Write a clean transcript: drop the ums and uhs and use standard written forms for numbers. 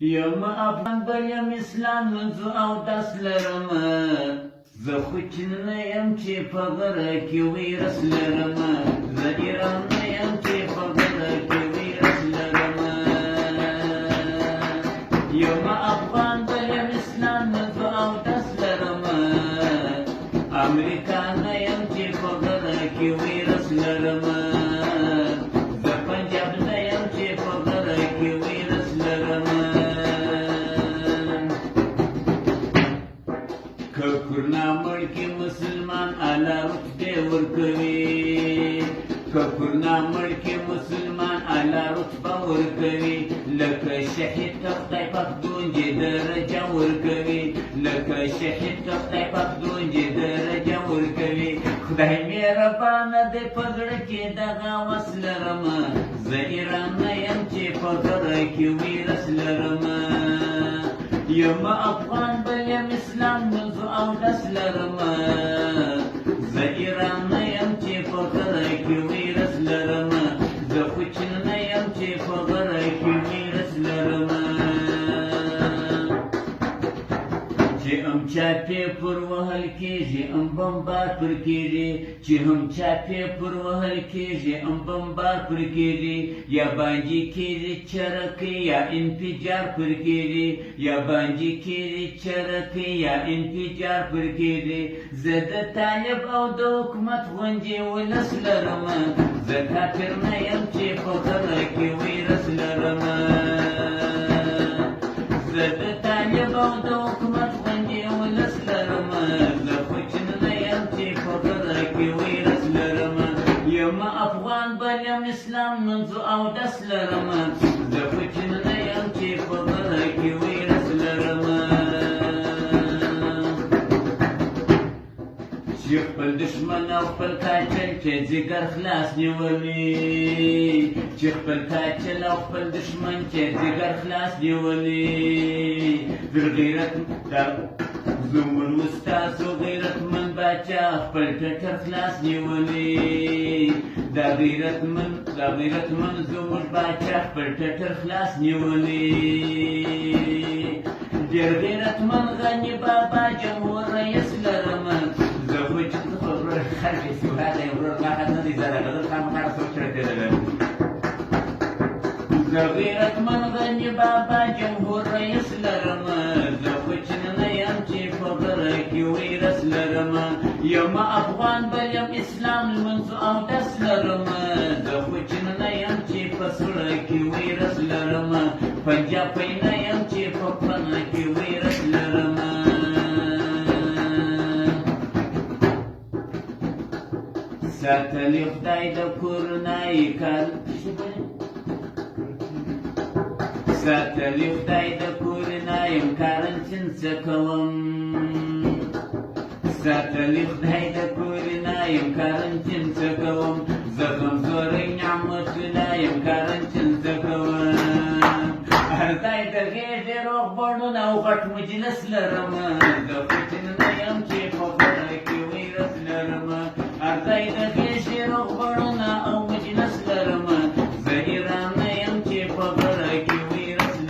يوم افغان بلیم اسلام منځو او داس لرم زه خو چین نه یم چې په غره کې ویرس لرم زه ایران نه یم چې په غره کې ویرس لرم يوم افغان بلیم اسلام منځو او داس لرم امریکا نه یم چې په غره کې ویرس لرم زه پنجاب نه یم چې په غره کې ویرس لرم ککرنا مړکی مسلمان اعلی رتبه ورکوي ککرنا مړکی مسلمان اعلی رتبه ورکوي لکه شهید خدای پخدون چې درجه ورکوي لکه شهید خدای پخدون چې درجه ورکوي خدای مهربانه دی په زړه کې دغه وس لرم زه ایران نه یم چې په غره کې ویرس لرم یم افغان بلیم اسلام منځو او داس لرم زه ایران نه یم چې په غره کې ویرس لرم زه خو چین نه یم چې په غره کې ویرس لرم چې هم چاپې پر وهل کېږي هم بمبار پر کېږي چې هم چاپې پر وهل کېږي هم بمبار پر کېږي یا باندې کېږي چرکې یا انفجار پر کېږي یا باندې کېږي چرکې یا انفجار پر کېږي زه د طالب او د حکومت غونډې ولس لرم زه کافر نه یم چې په غره کې ویرس لرم زه د طالب او د حکومت غونډې ولس لرم زه خو چین نه یم چې په غره کې ویرس لرم یم افغان بلیم اسلام منځو او داس لرم زه خو چین نه یم چې په غره کې ویرس لرم چې خپل دشمن او خپل قاتل چې ځیګر خلاص نیولي چې خپل قاتل او خپل دشمن چې ځیګر خلاص نیولي غیرت زموږ استازو غیرتمن باچا خپل ټټر خلاص نیولي دا غیرتمن زموږ باچا خپل ټټر خلاص نیولي ډېر غیرتمن غني بابا جمهور رئیس لرم زه خو چې خبره خلک سیواله ورور ما نه دي زره غدر خام کار سوچ راځي زه غیرتمن غني بابا جمهور رئیس لرم زه خو چې نه یم چې په غره کې ویرس لرم یم افغان بلیم اسلام لمنځو او داس لرم زه خو چې نه یم چې په سوړه کې ویرس لرم پنجابی نه یم چې په پنه کې ویرس لرم ساتلی خدای د کورنۍ کار ساتلی خدای د کورنۍ کارنټین څه کوم ساتلی خدای د کورنۍ کارنټین څه کوم زه کمزوری نعمتونه یم کارنټین څه کوم هر ځای د غېږې روغ بڼونه او غټ مجلس لرم زه خو چین نه یم چې